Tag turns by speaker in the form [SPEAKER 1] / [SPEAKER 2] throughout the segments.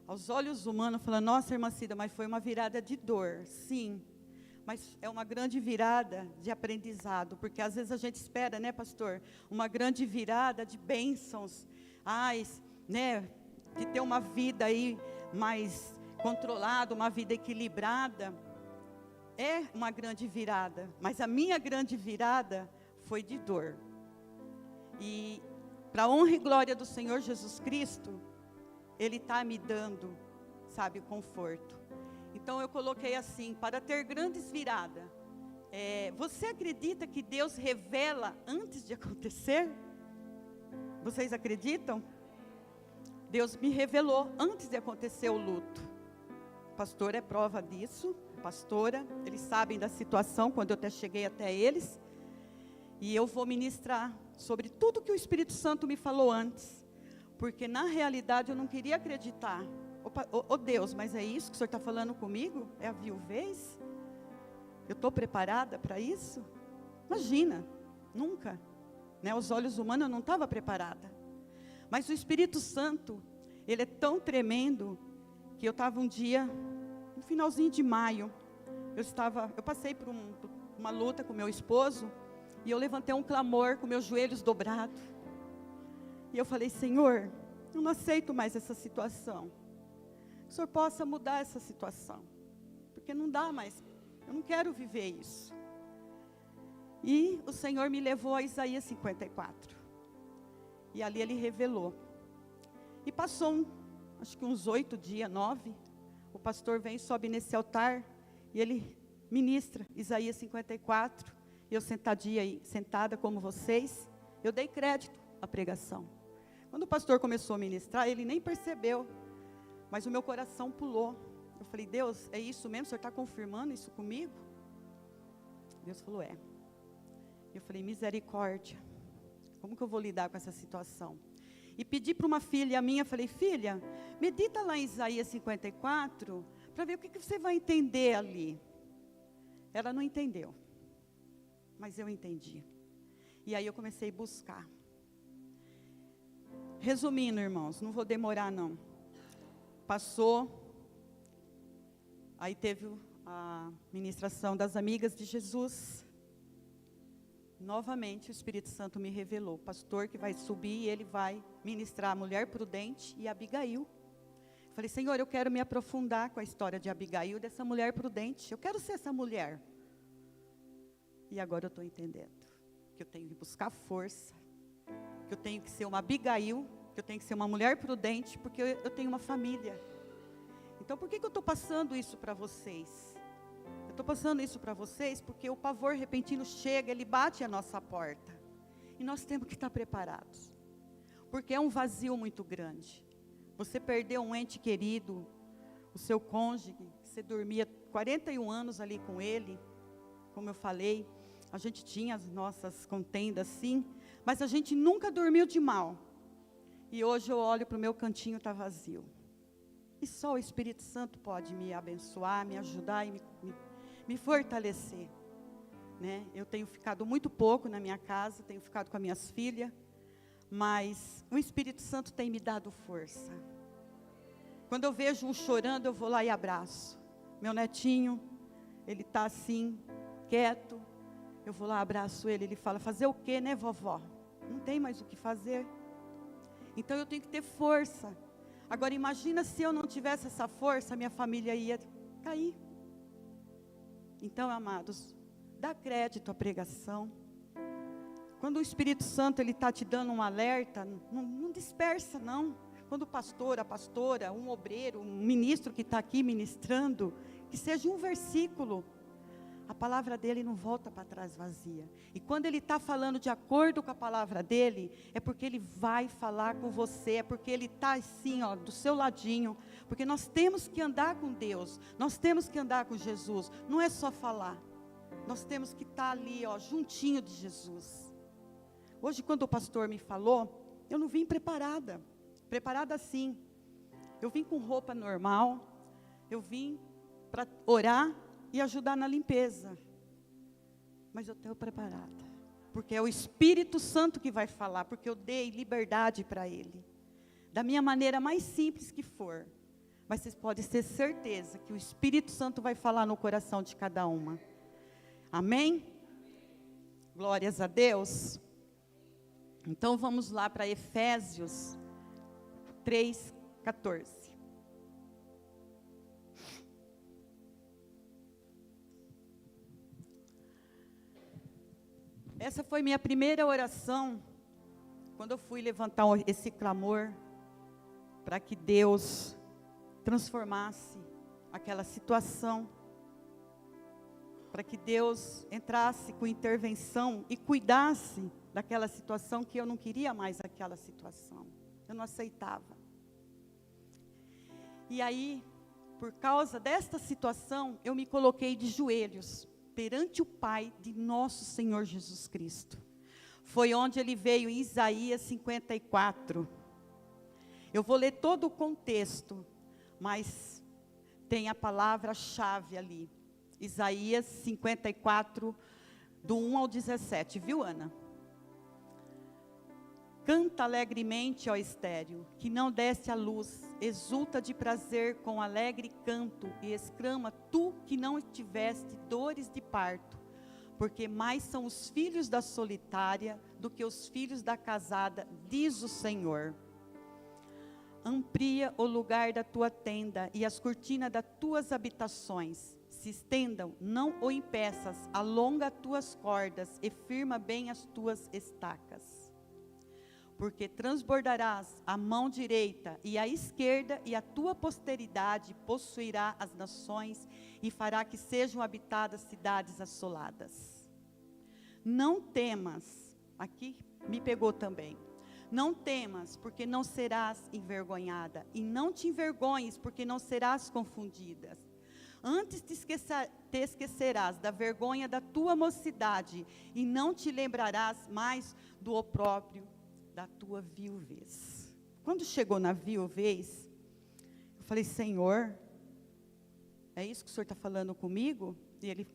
[SPEAKER 1] Aos olhos humanos, falando, nossa, irmã Cida, mas foi uma virada de dor. Sim, mas é uma grande virada de aprendizado, porque às vezes a gente espera, né, pastor, uma grande virada de bênçãos, né, de ter uma vida aí mais controlada, uma vida equilibrada. É uma grande virada, mas a minha grande virada foi de dor. E para a honra e glória do Senhor Jesus Cristo, Ele está me dando, sabe, conforto. Então eu coloquei assim, para ter grandes viradas. Você acredita que Deus revela antes de acontecer? Vocês acreditam? Deus me revelou antes de acontecer o luto. Pastor é prova disso, pastora, eles sabem da situação, quando eu até cheguei até eles. E eu vou ministrar sobre tudo que o Espírito Santo me falou antes. Porque na realidade eu não queria acreditar. Deus, mas é isso que o Senhor está falando comigo? É a viuvez? Eu estou preparada para isso? Imagina, nunca. Né? Aos olhos humanos eu não estava preparada. Mas o Espírito Santo, Ele é tão tremendo, que eu estava um dia, no finalzinho de maio, eu passei por uma luta com meu esposo, e eu levantei um clamor com meus joelhos dobrados. E eu falei, Senhor, eu não aceito mais essa situação. Que o Senhor possa mudar essa situação. Porque não dá mais, eu não quero viver isso. E o Senhor me levou a Isaías 54. E ali Ele revelou. E passou acho que uns 8 dias, 9, o pastor vem e sobe nesse altar, e ele ministra Isaías 54, e eu sentada como vocês, eu dei crédito à pregação. Quando o pastor começou a ministrar, ele nem percebeu, mas o meu coração pulou. Eu falei, Deus, é isso mesmo? O Senhor está confirmando isso comigo? Deus falou, é. Eu falei, misericórdia, como que eu vou lidar com essa situação? E pedi para uma filha minha, falei, filha, medita lá em Isaías 54, para ver o que você vai entender ali. Ela não entendeu, mas eu entendi. E aí eu comecei a buscar. Resumindo, irmãos, não vou demorar não. Passou, aí teve a ministração das amigas de Jesus. Novamente o Espírito Santo me revelou, o pastor que vai subir, ele vai ministrar a mulher prudente e Abigail. Falei, Senhor, eu quero me aprofundar com a história de Abigail, dessa mulher prudente, eu quero ser essa mulher. E agora eu estou entendendo, que eu tenho que buscar força, que eu tenho que ser uma Abigail, que eu tenho que ser uma mulher prudente, porque eu tenho uma família. Então por que eu estou passando isso para vocês? Eu estou passando isso para vocês porque o pavor repentino chega, ele bate a nossa porta. E nós temos que estar preparados. Porque é um vazio muito grande. Você perdeu um ente querido, o seu cônjuge, você dormia 41 anos ali com ele. Como eu falei, a gente tinha as nossas contendas sim, mas a gente nunca dormiu de mal. E hoje eu olho para o meu cantinho, está vazio. E só o Espírito Santo pode me abençoar, me ajudar e me fortalecer, né? Eu tenho ficado muito pouco na minha casa, tenho ficado com as minhas filhas, mas o Espírito Santo tem me dado força. Quando eu vejo um chorando, eu vou lá e abraço. Meu netinho, ele está assim, quieto, eu vou lá, abraço ele, ele fala, fazer o quê, né, vovó? Não tem mais o que fazer. Então eu tenho que ter força. Agora imagina se eu não tivesse essa força, minha família ia cair. Então, amados, dá crédito à pregação. Quando o Espírito Santo ele está te dando um alerta, não dispersa não. Quando o pastor, a pastora, um obreiro, um ministro que está aqui ministrando, que seja um versículo, a palavra dele não volta para trás vazia. E quando ele está falando de acordo com a palavra dele, é porque ele vai falar com você, é porque ele está assim, ó, do seu ladinho. Porque nós temos que andar com Deus, nós temos que andar com Jesus, não é só falar. Nós temos que estar ali, ó, juntinho de Jesus. Hoje, quando o pastor me falou, eu não vim preparada assim. Eu vim com roupa normal, eu vim para orar e ajudar na limpeza. Mas eu estou preparada. Porque é o Espírito Santo que vai falar. Porque eu dei liberdade para Ele. Da minha maneira mais simples que for. Mas vocês podem ter certeza que o Espírito Santo vai falar no coração de cada uma. Amém? Glórias a Deus. Então vamos lá para Efésios 3:14. Essa foi minha primeira oração, quando eu fui levantar esse clamor, para que Deus transformasse aquela situação, para que Deus entrasse com intervenção e cuidasse daquela situação, que eu não queria mais aquela situação, eu não aceitava. E aí, por causa desta situação, eu me coloquei de joelhos, perante o Pai de nosso Senhor Jesus Cristo. Foi onde ele veio em Isaías 54. Eu vou ler todo o contexto, mas tem a palavra-chave ali. Isaías 54, do 1 ao 17, viu, Ana? Canta alegremente, ó estéril, que não deste a luz, exulta de prazer com alegre canto, e exclama, tu que não tiveste dores de parto, porque mais são os filhos da solitária do que os filhos da casada, diz o Senhor. Amplia o lugar da tua tenda, e as cortinas das tuas habitações se estendam, não o impeças, alonga as tuas cordas, e firma bem as tuas estacas. Porque transbordarás a mão direita e a esquerda, e a tua posteridade possuirá as nações, e fará que sejam habitadas cidades assoladas. Não temas, aqui me pegou também, não temas, porque não serás envergonhada, e não te envergonhes, porque não serás confundida. Antes te esquecerás da vergonha da tua mocidade, e não te lembrarás mais do opróbrio da tua viuvez. Quando chegou na viuvez, eu falei, Senhor, é isso que o Senhor está falando comigo? E ele,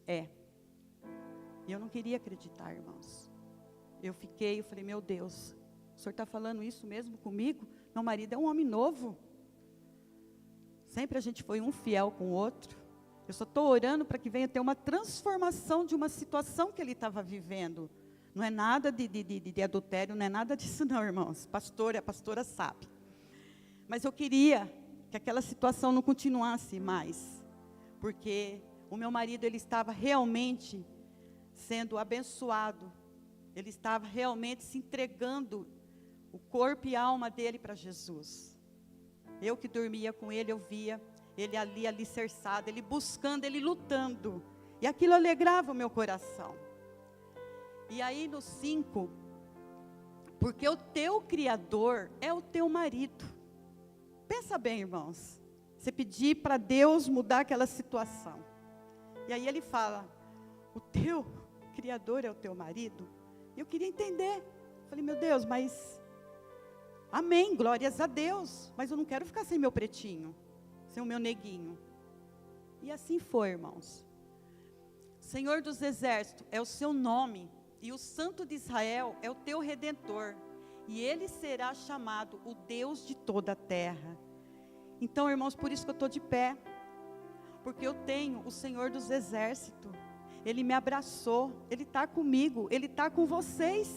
[SPEAKER 1] E eu não queria acreditar, irmãos. Eu falei, meu Deus, o Senhor está falando isso mesmo comigo? Meu marido é um homem novo. Sempre a gente foi um fiel com o outro. Eu só estou orando para que venha ter uma transformação de uma situação que ele estava vivendo. Não é nada de adultério, não é nada disso não, irmãos. A pastora sabe. Mas eu queria que aquela situação não continuasse mais. Porque o meu marido, ele estava realmente sendo abençoado. Ele estava realmente se entregando o corpo e a alma dele para Jesus. Eu que dormia com ele, eu via ele ali alicerçado, ele buscando, ele lutando. E aquilo alegrava o meu coração. E aí no 5, porque o teu Criador é o teu marido. Pensa bem, irmãos, você pedir para Deus mudar aquela situação. E aí ele fala, o teu Criador é o teu marido? E eu queria entender. Falei, meu Deus, mas, amém, glórias a Deus, mas eu não quero ficar sem meu pretinho, sem o meu neguinho. E assim foi, irmãos. Senhor dos Exércitos é o seu nome, e o Santo de Israel é o teu Redentor, e ele será chamado o Deus de toda a terra. Então, irmãos, por isso que eu estou de pé, porque eu tenho o Senhor dos Exércitos, ele me abraçou, ele está comigo, ele está com vocês.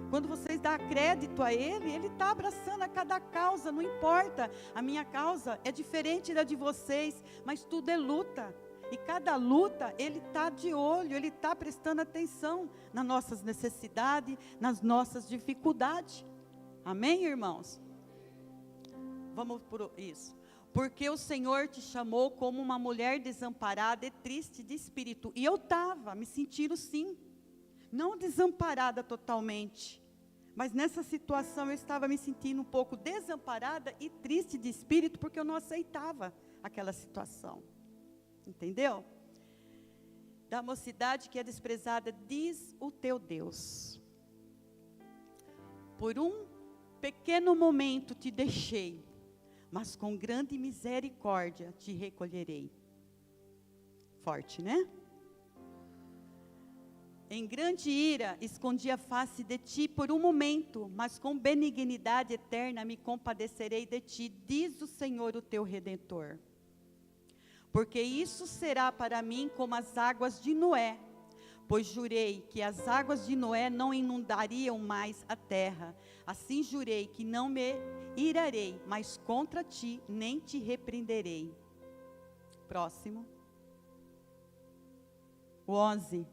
[SPEAKER 1] Quando vocês dão crédito a ele está abraçando a cada causa, não importa, a minha causa é diferente da de vocês, mas tudo é luta. E cada luta, ele está de olho, ele está prestando atenção nas nossas necessidades, nas nossas dificuldades. Amém, irmãos? Vamos por isso. Porque o Senhor te chamou como uma mulher desamparada e triste de espírito. E eu estava me sentindo sim, não desamparada totalmente. Mas nessa situação eu estava me sentindo um pouco desamparada e triste de espírito, porque eu não aceitava aquela situação. Entendeu? Da mocidade que é desprezada, diz o teu Deus. Por um pequeno momento te deixei, mas com grande misericórdia te recolherei. Forte, né? Em grande ira, escondi a face de ti por um momento, mas com benignidade eterna me compadecerei de ti, diz o Senhor, o teu Redentor. Porque isso será para mim como as águas de Noé, pois jurei que as águas de Noé não inundariam mais a terra. Assim jurei que não me irarei, mas contra ti nem te repreenderei. Próximo. O 11.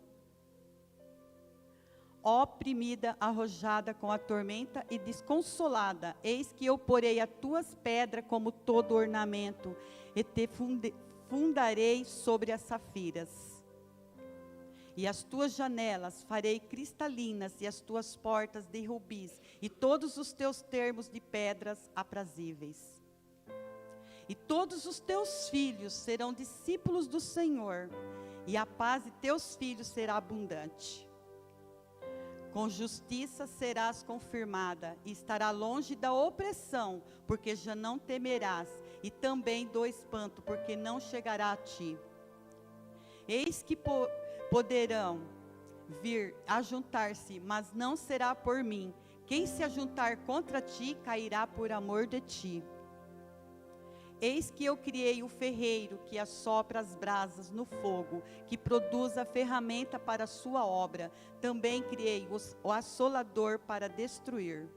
[SPEAKER 1] Oprimida, arrojada com a tormenta e desconsolada, eis que eu porei as tuas pedras como todo ornamento, e te fundarei sobre as safiras. E as tuas janelas farei cristalinas, e as tuas portas de rubis, e todos os teus termos de pedras aprazíveis. E todos os teus filhos serão discípulos do Senhor, e a paz de teus filhos será abundante. Com justiça serás confirmada, e estará longe da opressão, porque já não temerás, e também do espanto, porque não chegará a ti. Eis que poderão vir a juntar-se, mas não será por mim. Quem se ajuntar contra ti, cairá por amor de ti. Eis que eu criei o ferreiro, que assopra as brasas no fogo, que produz a ferramenta para a sua obra. Também criei o assolador para destruir.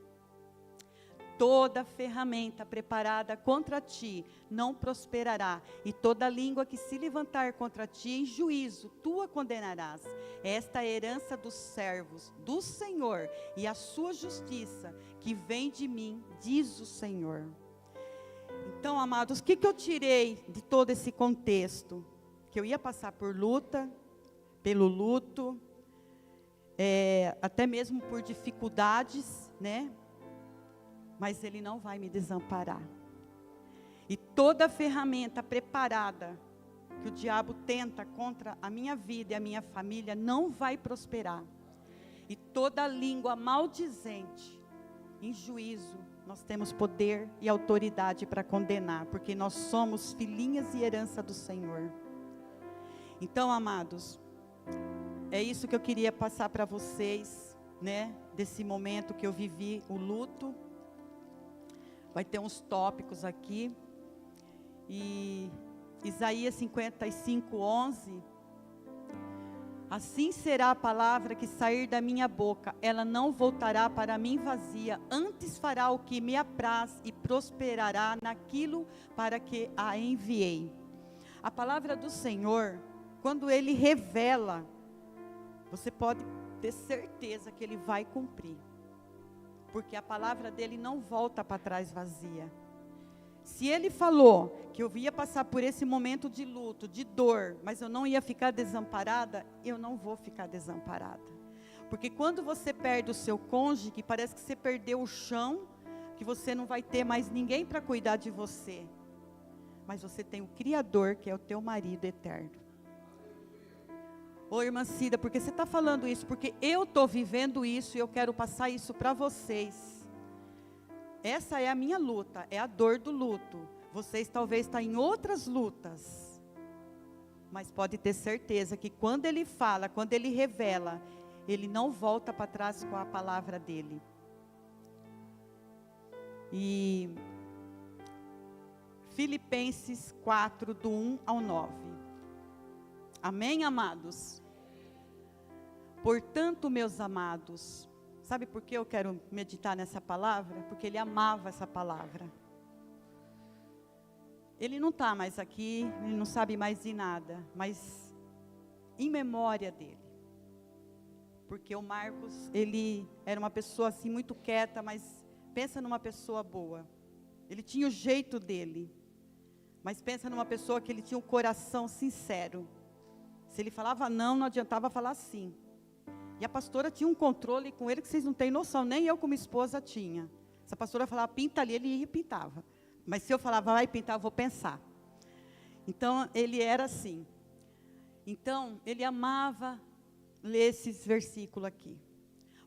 [SPEAKER 1] Toda ferramenta preparada contra ti não prosperará, e toda língua que se levantar contra ti em juízo, tu a condenarás. Esta é a herança dos servos do Senhor, e a sua justiça, que vem de mim, diz o Senhor. Então, amados, o que eu tirei de todo esse contexto? Que eu ia passar por luta, pelo luto, até mesmo por dificuldades, né? Mas Ele não vai me desamparar. E toda ferramenta preparada que o diabo tenta contra a minha vida e a minha família não vai prosperar. E toda língua maldizente, em juízo, nós temos poder e autoridade para condenar, porque nós somos filhinhas e herança do Senhor. Então, amados, é isso que eu queria passar para vocês, né? Desse momento que eu vivi o luto. Vai ter uns tópicos aqui. E Isaías 55:11. Assim será a palavra que sair da minha boca, ela não voltará para mim vazia, antes fará o que me apraz e prosperará naquilo para que a enviei. A palavra do Senhor, quando Ele revela, você pode ter certeza que Ele vai cumprir. Porque a palavra dele não volta para trás vazia. Se Ele falou que eu ia passar por esse momento de luto, de dor, mas eu não ia ficar desamparada, eu não vou ficar desamparada. Porque quando você perde o seu cônjuge, parece que você perdeu o chão, que você não vai ter mais ninguém para cuidar de você. Mas você tem o Criador, que é o teu marido eterno. Ô irmã Cida, porque você está falando isso? Porque eu estou vivendo isso e eu quero passar isso para vocês. Essa é a minha luta, é a dor do luto. Vocês talvez estão em outras lutas. Mas pode ter certeza que quando Ele fala, quando Ele revela, Ele não volta para trás com a palavra dEle. E Filipenses 4, do 1 ao 9. Amém, amados? Portanto, meus amados, sabe por que eu quero meditar nessa palavra? Porque ele amava essa palavra. Ele não está mais aqui, ele não sabe mais de nada, mas em memória dele. Porque o Marcos, ele era uma pessoa assim muito quieta, mas pensa numa pessoa boa. Ele tinha o jeito dele, mas pensa numa pessoa que ele tinha um coração sincero. Se ele falava não, não adiantava falar sim. E a pastora tinha um controle com ele que vocês não têm noção, nem eu como esposa tinha. Se a pastora falava pinta ali, ele ia e pintava. Mas se eu falava vai pintar, eu vou pensar. Então, ele era assim. Então, ele amava ler esses versículos aqui.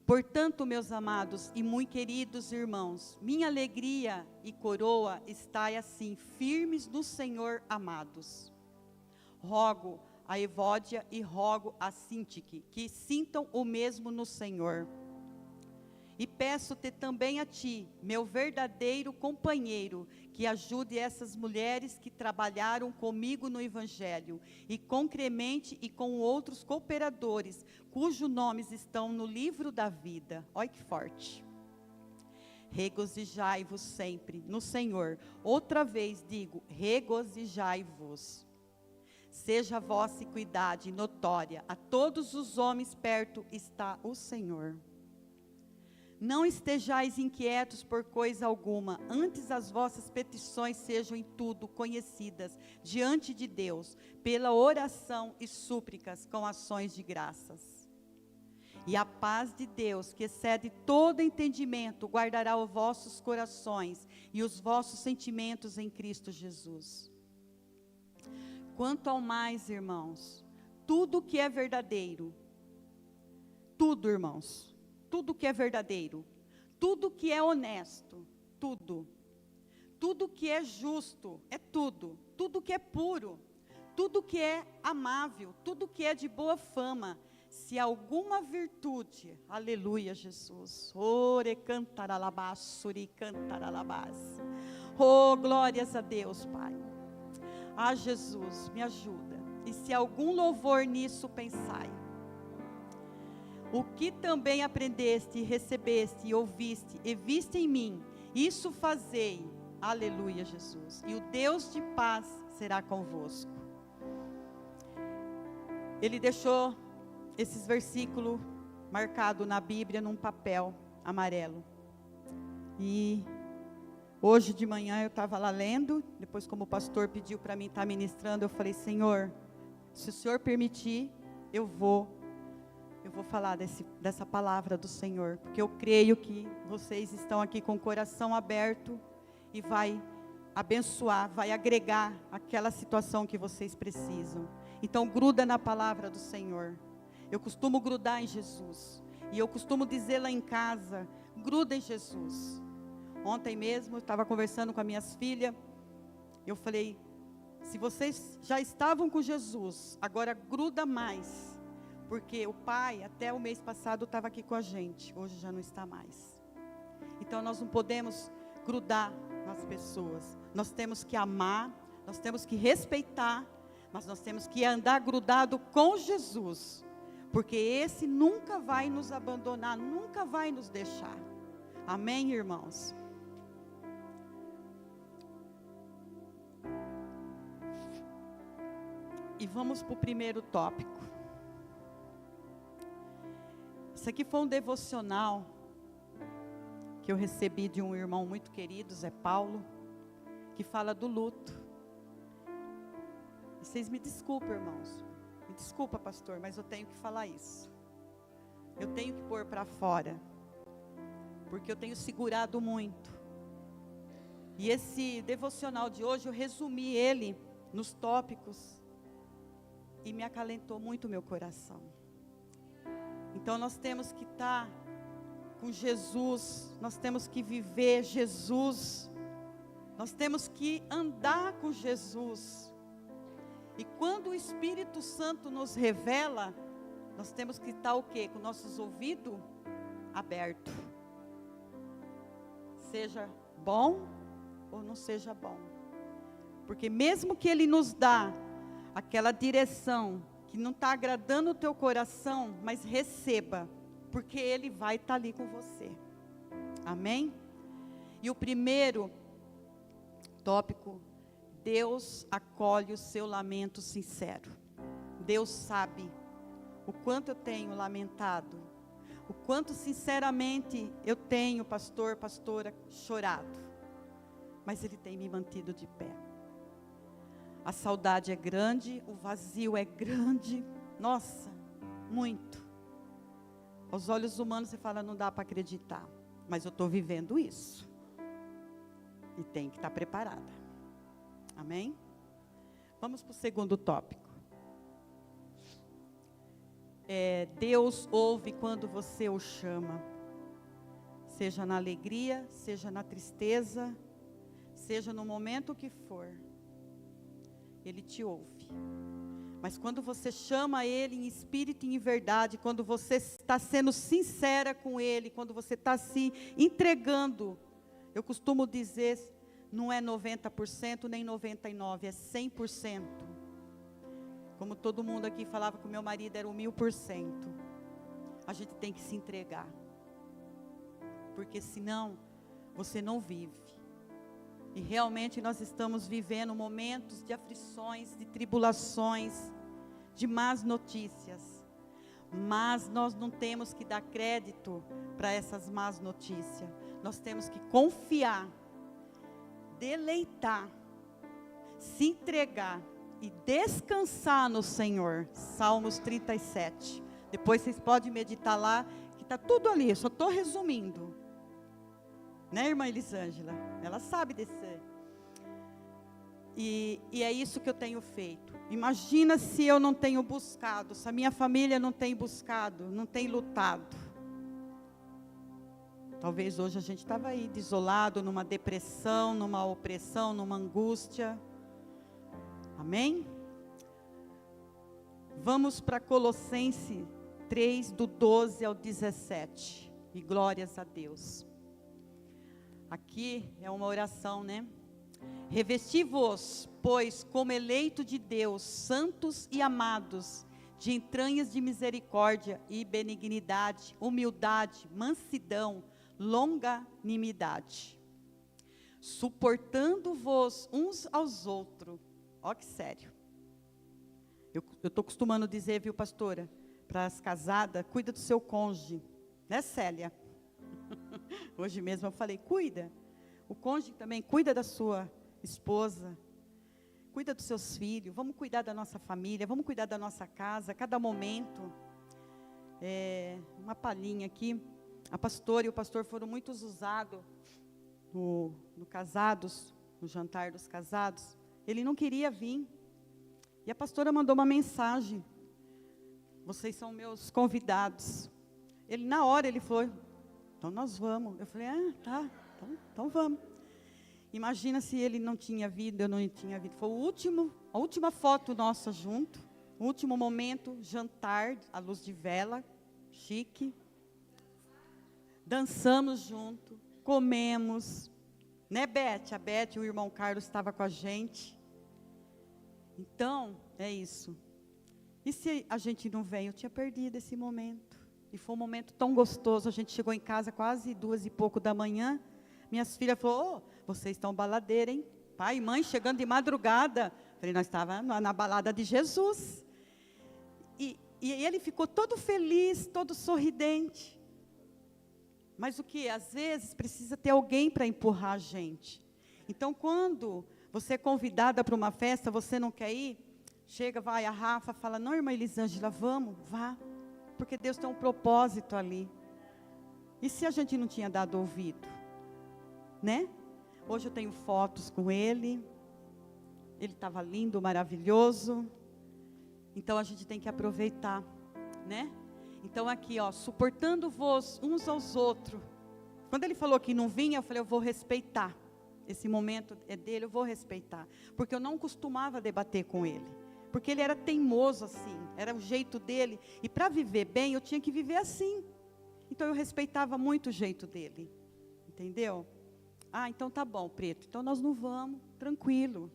[SPEAKER 1] Portanto, meus amados e muito queridos irmãos, minha alegria e coroa estai assim, firmes no Senhor amados. Rogo a Evódia e rogo a Sintique, que sintam o mesmo no Senhor. E peço-te também a ti, meu verdadeiro companheiro, que ajude essas mulheres que trabalharam comigo no Evangelho, e com Clemente e com outros cooperadores, cujos nomes estão no livro da vida. Olha que forte. Regozijai-vos sempre no Senhor. Outra vez digo, regozijai-vos. Seja a vossa equidade notória, a todos os homens perto está o Senhor. Não estejais inquietos por coisa alguma, antes as vossas petições sejam em tudo conhecidas diante de Deus, pela oração e súplicas com ações de graças. E a paz de Deus, que excede todo entendimento, guardará os vossos corações e os vossos sentimentos em Cristo Jesus. Quanto ao mais, irmãos, tudo que é verdadeiro, tudo, irmãos, tudo que é verdadeiro, tudo que é honesto, tudo que é justo, tudo que é puro, tudo que é amável, tudo que é de boa fama, se alguma virtude, aleluia Jesus, ore cantaralabás, suri cantaralabás, oh glórias a Deus Pai, Jesus me ajuda, e se algum louvor nisso pensai, o que também aprendeste, recebeste e ouviste, e viste em mim, isso fazei, aleluia Jesus, e o Deus de paz será convosco. Ele deixou esses versículos marcados na Bíblia, num papel amarelo, e hoje de manhã eu estava lá lendo, depois como o pastor pediu para mim estar ministrando, eu falei, Senhor, se o Senhor permitir, eu vou falar dessa palavra do Senhor, porque eu creio que vocês estão aqui com o coração aberto e vai abençoar, vai agregar aquela situação que vocês precisam. Então gruda na palavra do Senhor. Eu costumo grudar em Jesus, e eu costumo dizer lá em casa, gruda em Jesus. Ontem mesmo eu estava conversando com as minhas filhas, eu falei, se vocês já estavam com Jesus, agora gruda mais, porque o pai, até o mês passado, estava aqui com a gente, hoje já não está mais. Então nós não podemos grudar nas pessoas, nós temos que amar, nós temos que respeitar, mas nós temos que andar grudado com Jesus, porque esse nunca vai nos abandonar, nunca vai nos deixar. Amém, irmãos? E vamos para o primeiro tópico. Isso aqui foi um devocional que eu recebi de um irmão muito querido, Zé Paulo, que fala do luto. E vocês me desculpem, irmãos. Me desculpa, pastor, mas eu tenho que falar isso. Eu tenho que pôr para fora, porque eu tenho segurado muito. E esse devocional de hoje, eu resumi ele nos tópicos e me acalentou muito o meu coração. Então nós temos que estar com Jesus, nós temos que viver Jesus, nós temos que andar com Jesus. E quando o Espírito Santo nos revela, nós temos que estar o quê? Com nossos ouvidos abertos. Seja bom ou não seja bom. Porque mesmo que Ele nos dá aquela direção que não está agradando o teu coração, mas receba, porque Ele vai estar ali com você. Amém? E o primeiro tópico, Deus acolhe o seu lamento sincero. Deus sabe o quanto eu tenho lamentado, o quanto sinceramente eu tenho, pastor, pastora, chorado, mas Ele tem me mantido de pé. A saudade é grande, o vazio é grande, nossa, muito. Aos olhos humanos você fala, não dá para acreditar, mas eu estou vivendo isso, e tem que estar preparada, amém? Vamos para o segundo tópico. Deus ouve quando você o chama, seja na alegria, seja na tristeza, seja no momento que for. Ele te ouve. Mas quando você chama Ele em espírito e em verdade, quando você está sendo sincera com Ele, quando você está se entregando, eu costumo dizer, não é 90% nem 99%, é 100%. Como todo mundo aqui falava que o meu marido era o 1000%. A gente tem que se entregar. Porque senão, você não vive. E realmente nós estamos vivendo momentos de aflições, de tribulações, de más notícias. Mas nós não temos que dar crédito para essas más notícias. Nós temos que confiar, deleitar, se entregar e descansar no Senhor. Salmos 37. Depois vocês podem meditar lá, que está tudo ali, eu só estou resumindo. Né, irmã Elisângela? Ela sabe desse. E é isso que eu tenho feito. Imagina se eu não tenho buscado, se a minha família não tem buscado, não tem lutado. Talvez hoje a gente estava aí desolado, numa depressão, numa opressão, numa angústia. Amém? Vamos para Colossenses 3, do 12 ao 17. E glórias a Deus. Aqui é uma oração, né? Revesti-vos, pois, como eleito de Deus, santos e amados, de entranhas de misericórdia e benignidade, humildade, mansidão, longanimidade, suportando-vos uns aos outros. Ó que sério. Eu estou costumando dizer, viu, pastora, para as casadas, cuida do seu cônjuge, né, Célia? Hoje mesmo eu falei, cuida. O cônjuge também cuida da sua esposa, cuida dos seus filhos, vamos cuidar da nossa família, vamos cuidar da nossa casa, a cada momento. Uma palhinha aqui, a pastora e o pastor foram muito usados no casados, no jantar dos casados. Ele não queria vir, e a pastora mandou uma mensagem, vocês são meus convidados. Ele, na hora, ele falou, então nós vamos. Eu falei, tá, então vamos. Imagina se ele não tinha vindo, eu não tinha vindo. Foi a última foto nossa junto, o último momento, jantar, à luz de vela, chique. Dançamos junto, comemos. Né, Beth? A Beth e o irmão Carlos estavam com a gente. Então, é isso. E se a gente não vem? Eu tinha perdido esse momento. E foi um momento tão gostoso. A gente chegou em casa quase 2 e pouco da manhã. Minhas filhas falaram, vocês estão baladeira, hein? Pai e mãe chegando de madrugada. Falei, nós estávamos na balada de Jesus. E ele ficou todo feliz, todo sorridente. Mas o que? Às vezes precisa ter alguém para empurrar a gente. Então, quando você é convidada para uma festa, você não quer ir? Chega, vai, a Rafa fala, não, irmã Elisângela, vamos, vá. Porque Deus tem um propósito ali. E se a gente não tinha dado ouvido? Né? Hoje eu tenho fotos com ele. Ele estava lindo, maravilhoso. Então a gente tem que aproveitar, né? Então aqui, ó, suportando-vos uns aos outros. Quando ele falou que não vinha, eu falei, eu vou respeitar. Esse momento é dele, eu vou respeitar. Porque eu não costumava debater com ele. Porque ele era teimoso assim, era o jeito dele. E para viver bem, eu tinha que viver assim. Então eu respeitava muito o jeito dele. Entendeu? Ah, então tá bom, Preto. Então nós não vamos, tranquilo.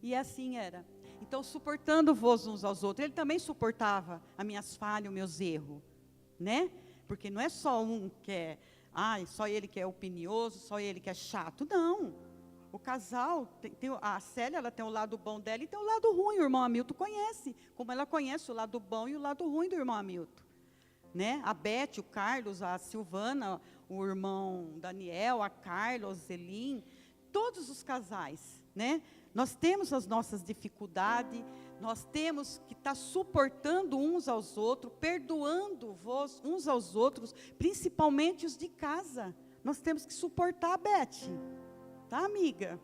[SPEAKER 1] E assim era. Então, suportando-vos uns aos outros. Ele também suportava as minhas falhas, os meus erros. Né? Porque não é só um que é... só ele que é opinioso, só ele que é chato. Não. O casal, a Célia, ela tem o lado bom dela e tem o lado ruim. O irmão Hamilton conhece. Como ela conhece o lado bom e o lado ruim do irmão Hamilton. Né? A Beth, o Carlos, a Silvana, o irmão Daniel, a Carla, a Zelim. Todos os casais, né? Nós temos as nossas dificuldades, nós temos que estar suportando uns aos outros, perdoando-vos uns aos outros, principalmente os de casa. Nós temos que suportar a Beth, tá, amiga?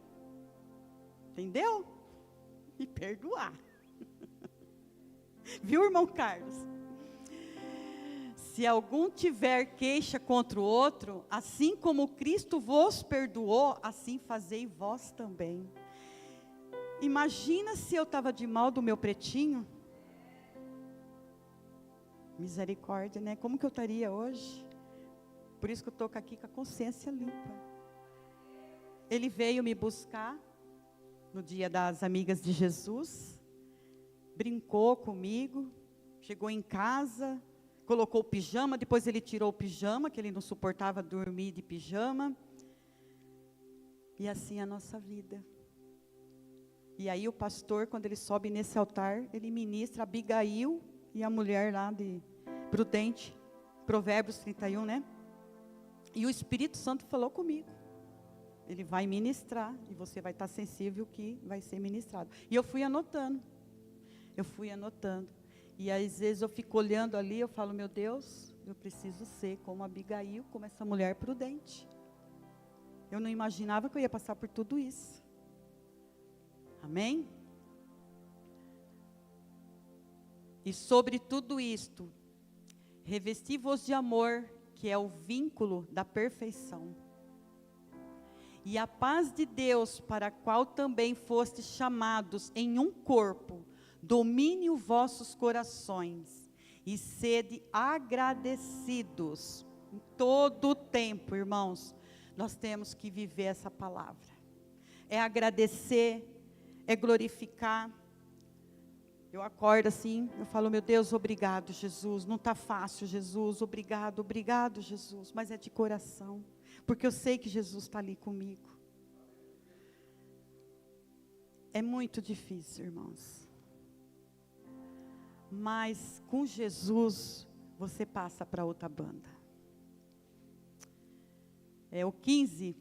[SPEAKER 1] Entendeu? E perdoar. Viu, irmão Carlos? Se algum tiver queixa contra o outro, assim como Cristo vos perdoou, assim fazei vós também. Imagina se eu estava de mal do meu pretinho. Misericórdia, né? Como que eu estaria hoje? Por isso que eu estou aqui com a consciência limpa. Ele veio me buscar no dia das amigas de Jesus, brincou comigo, chegou em casa, colocou o pijama, depois ele tirou o pijama, que ele não suportava dormir de pijama. E assim é a nossa vida. E aí o pastor, quando ele sobe nesse altar, ele ministra Abigail e a mulher lá de Prudente, Provérbios 31, né? E o Espírito Santo falou comigo. Ele vai ministrar, e você vai estar sensível que vai ser ministrado. E eu fui anotando. E às vezes eu fico olhando ali, eu falo, meu Deus, eu preciso ser como Abigail, como essa mulher prudente. Eu não imaginava que eu ia passar por tudo isso. Amém? E sobre tudo isto, revesti-vos de amor, que é o vínculo da perfeição. E a paz de Deus, para a qual também fostes chamados em um corpo, domine os vossos corações, e sede agradecidos em todo o tempo, irmãos. Nós temos que viver essa palavra. É agradecer, é glorificar. Eu acordo assim, eu falo, meu Deus, obrigado, Jesus. Não está fácil, Jesus. Obrigado, obrigado, Jesus. Mas é de coração, porque eu sei que Jesus está ali comigo. É muito difícil, irmãos. Mas com Jesus, você passa para outra banda. É o 15.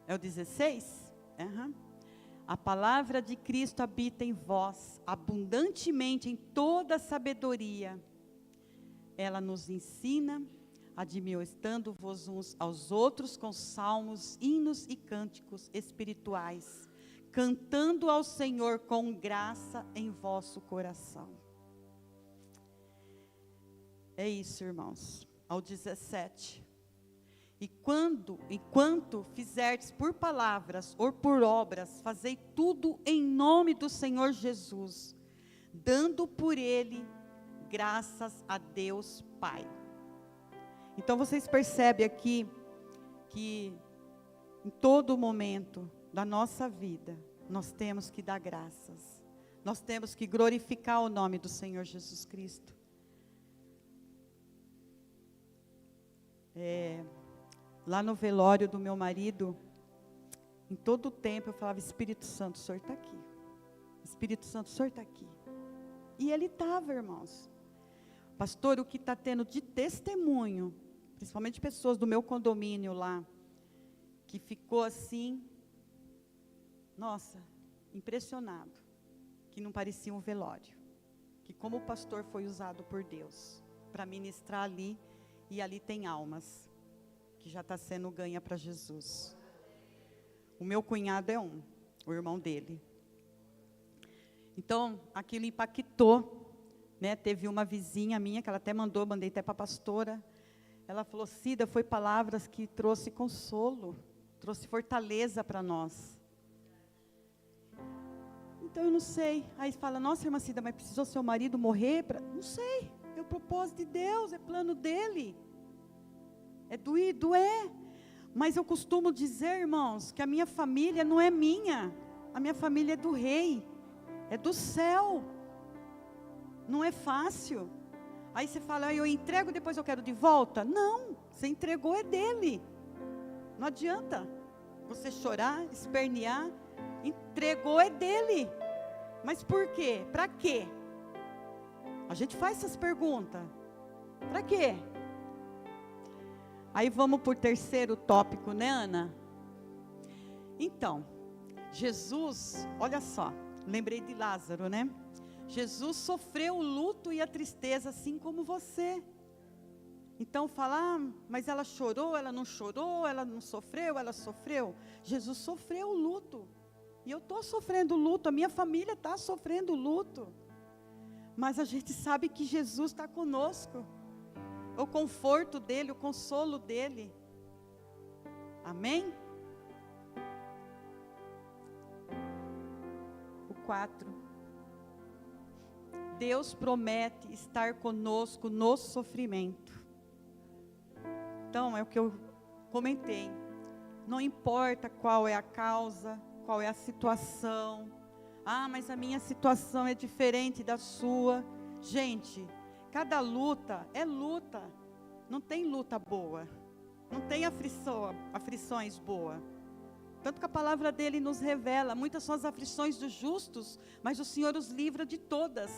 [SPEAKER 1] É o 16? A palavra de Cristo habita em vós, abundantemente em toda sabedoria. Ela nos ensina, admoestando-vos uns aos outros com salmos, hinos e cânticos espirituais, cantando ao Senhor com graça em vosso coração. É isso, irmãos. Ao 17. Enquanto fizerdes por palavras ou por obras, fazei tudo em nome do Senhor Jesus, dando por Ele graças a Deus Pai. Então vocês percebem aqui que em todo momento da nossa vida, nós temos que dar graças. Nós temos que glorificar o nome do Senhor Jesus Cristo. Lá no velório do meu marido, em todo o tempo eu falava, Espírito Santo, o Senhor está aqui. Espírito Santo, o Senhor está aqui. E ele estava, irmãos. Pastor, o que está tendo de testemunho, principalmente pessoas do meu condomínio lá, que ficou assim, nossa, impressionado, que não parecia um velório. Que como o pastor foi usado por Deus para ministrar ali, e ali tem almas que já está sendo ganha para Jesus. O meu cunhado é o irmão dele. Então, aquilo impactou, né? Teve uma vizinha minha, que ela até mandei até para a pastora. Ela falou, Cida, foi palavras que trouxe consolo, trouxe fortaleza para nós. Então, eu não sei. Aí fala, nossa, irmã Cida, mas precisou seu marido morrer? Não sei, é o propósito de Deus, é plano dele. É doído, mas eu costumo dizer, irmãos, que a minha família não é minha, a minha família é do rei, é do céu, não é fácil. Aí você fala, eu entrego, depois eu quero de volta. Não, você entregou, é dele, não adianta você chorar, espernear, entregou, é dele. Mas por quê? Para quê? A gente faz essas perguntas, para quê? Aí vamos para o terceiro tópico, né, Ana? Então, Jesus, olha só, lembrei de Lázaro, né? Jesus sofreu o luto e a tristeza assim como você. Então falar, mas ela chorou, ela não chorou, ela não sofreu, ela sofreu. Jesus sofreu o luto. E eu estou sofrendo luto, a minha família está sofrendo luto. Mas a gente sabe que Jesus está conosco. O conforto dele, o consolo dele. Amém? 4. Deus promete estar conosco no sofrimento. Então, é o que eu comentei. Não importa qual é a causa, qual é a situação. Ah, mas a minha situação é diferente da sua. Gente, cada luta é luta. Não tem luta boa. Não tem aflições boas. Tanto que a palavra dele nos revela, muitas são as aflições dos justos, mas o Senhor os livra de todas.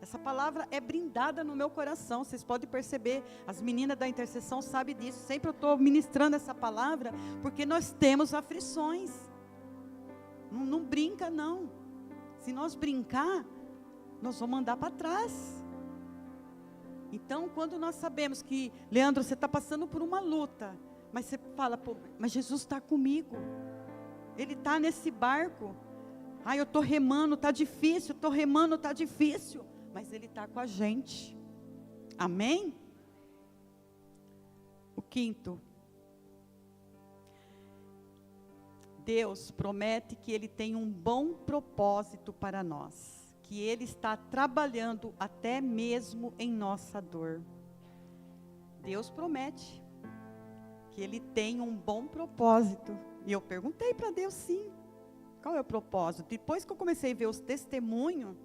[SPEAKER 1] Essa palavra é brindada no meu coração, vocês podem perceber, as meninas da intercessão sabem disso, sempre eu estou ministrando essa palavra, porque nós temos aflições. Não brinca não, se nós brincar, nós vamos andar para trás. Então, quando nós sabemos que, Leandro, você está passando por uma luta, mas você fala, pô, mas Jesus está comigo, Ele está nesse barco, eu estou remando, está difícil, estou remando, está difícil, mas Ele está com a gente, amém? O 5, Deus promete que Ele tem um bom propósito para nós, que Ele está trabalhando até mesmo em nossa dor. Deus promete que Ele tem um bom propósito. E eu perguntei para Deus, sim, qual é o propósito? Depois que eu comecei a ver os testemunhos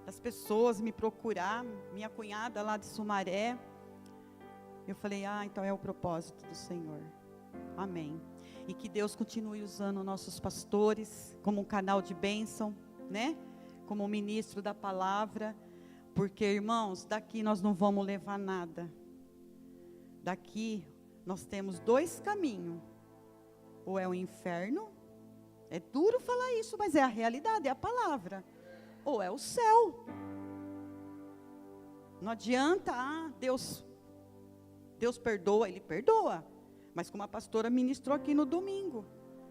[SPEAKER 1] das pessoas me procurar, minha cunhada lá de Sumaré, eu falei, então é o propósito do Senhor. Amém. E que Deus continue usando nossos pastores como um canal de bênção, né? Como ministro da palavra, porque, irmãos, daqui nós não vamos levar nada. Daqui nós temos 2 caminhos, ou é o inferno, é duro falar isso, mas é a realidade, é a palavra, ou é o céu. Não adianta, Deus perdoa, Ele perdoa, mas como a pastora ministrou aqui no domingo,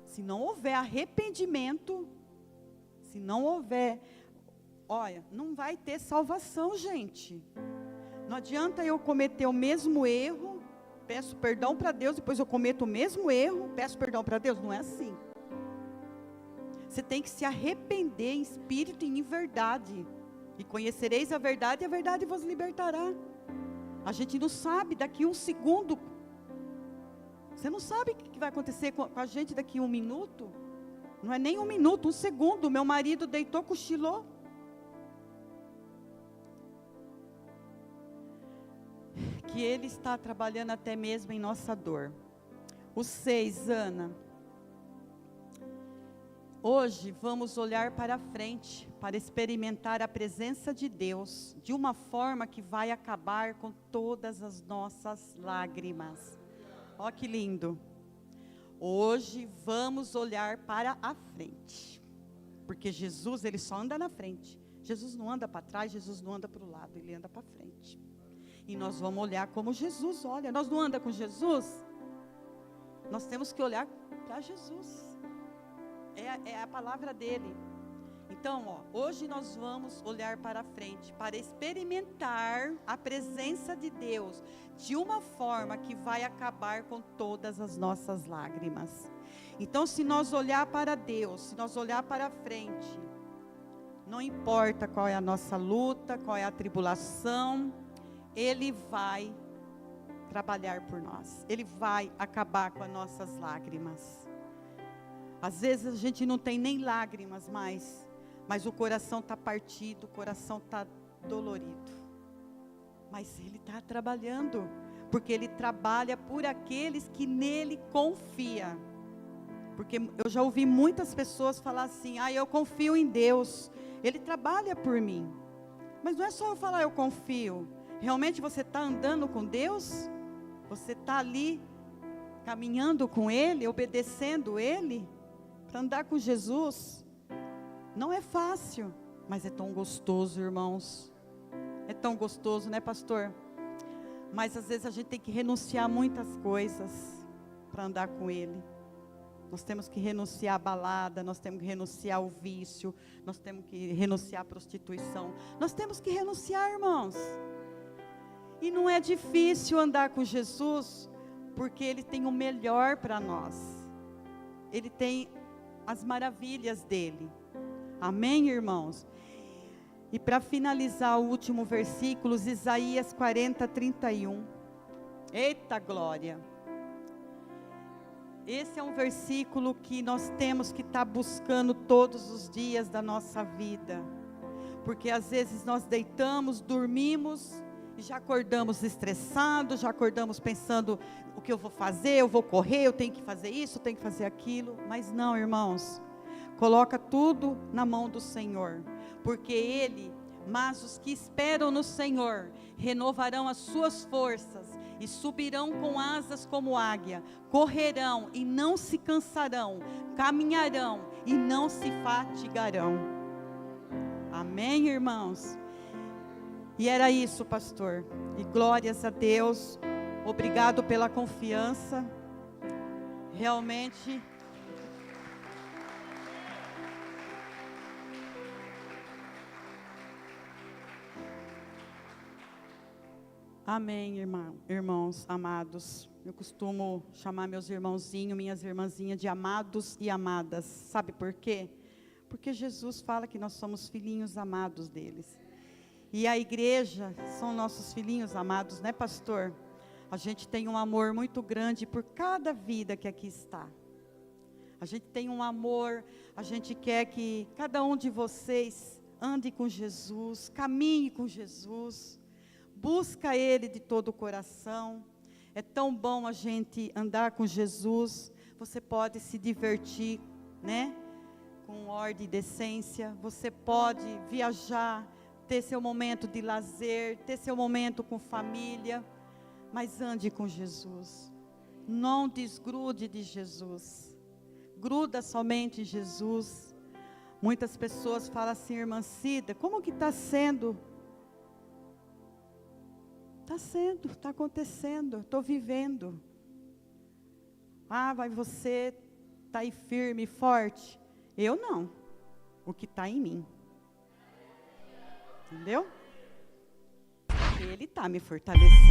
[SPEAKER 1] se não houver arrependimento, se não houver, olha, não vai ter salvação, gente. Não adianta eu cometer o mesmo erro, peço perdão para Deus, depois eu cometo o mesmo erro, peço perdão para Deus, não é assim. Você tem que se arrepender em espírito e em verdade, e conhecereis a verdade, e a verdade vos libertará. A gente não sabe, daqui 1 segundo, você não sabe o que vai acontecer com a gente daqui 1 minuto, não é nem 1 minuto, 1 segundo, meu marido deitou, cochilou, que Ele está trabalhando até mesmo em nossa dor. O 6, Ana, hoje vamos olhar para frente, para experimentar a presença de Deus, de uma forma que vai acabar com todas as nossas lágrimas. Ó que lindo. Hoje vamos olhar para a frente, porque Jesus, Ele só anda na frente. Jesus não anda para trás, Jesus não anda para o lado, Ele anda para frente. E nós vamos olhar como Jesus olha. Nós não andamos com Jesus? Nós temos que olhar para Jesus. É a palavra dele. Então, hoje nós vamos olhar para frente, para experimentar a presença de Deus, de uma forma que vai acabar com todas as nossas lágrimas. Então, se nós olhar para Deus, se nós olhar para frente, não importa qual é a nossa luta, qual é a tribulação, Ele vai trabalhar por nós. Ele vai acabar com as nossas lágrimas. Às vezes a gente não tem nem lágrimas mais, mas o coração está partido, o coração está dolorido. Mas Ele está trabalhando, porque Ele trabalha por aqueles que nele confiam. Porque eu já ouvi muitas pessoas falar assim, eu confio em Deus, Ele trabalha por mim. Mas não é só eu falar eu confio. Realmente você está andando com Deus? Você está ali, caminhando com Ele, obedecendo Ele? Para andar com Jesus, não é fácil, mas é tão gostoso, irmãos. É tão gostoso, né, pastor? Mas às vezes a gente tem que renunciar a muitas coisas para andar com Ele. Nós temos que renunciar à balada, nós temos que renunciar ao vício, nós temos que renunciar à prostituição. Nós temos que renunciar, irmãos. E não é difícil andar com Jesus, porque Ele tem o melhor para nós. Ele tem as maravilhas dEle. Amém, irmãos? E para finalizar o último versículo, Isaías 40, 31. Eita glória! Esse é um versículo que nós temos que estar buscando todos os dias da nossa vida. Porque às vezes nós deitamos, dormimos, e já acordamos estressados, já acordamos pensando o que eu vou fazer, eu vou correr, eu tenho que fazer isso, eu tenho que fazer aquilo. Mas não, irmãos, coloca tudo na mão do Senhor. Porque mas os que esperam no Senhor, renovarão as suas forças, e subirão com asas como águia, correrão e não se cansarão, caminharão e não se fatigarão. Amém, irmãos? E era isso, pastor, e glórias a Deus, obrigado pela confiança, realmente... Amém, irmãos amados. Eu costumo chamar meus irmãozinhos, minhas irmãzinhas de amados e amadas. Sabe por quê? Porque Jesus fala que nós somos filhinhos amados deles. E a igreja são nossos filhinhos amados, né, pastor? A gente tem um amor muito grande por cada vida que aqui está. A gente tem um amor, a gente quer que cada um de vocês ande com Jesus, caminhe com Jesus. Busca Ele de todo o coração. É tão bom a gente andar com Jesus. Você pode se divertir, né? Com ordem e decência. Você pode viajar, ter seu momento de lazer, ter seu momento com família. Mas ande com Jesus. Não desgrude de Jesus. Gruda somente em Jesus. Muitas pessoas falam assim, irmã Cida, como que está sendo? Está sendo, está acontecendo, estou vivendo. Mas você está aí firme, forte. Eu não. O que está em mim. Entendeu? Ele está me fortalecendo.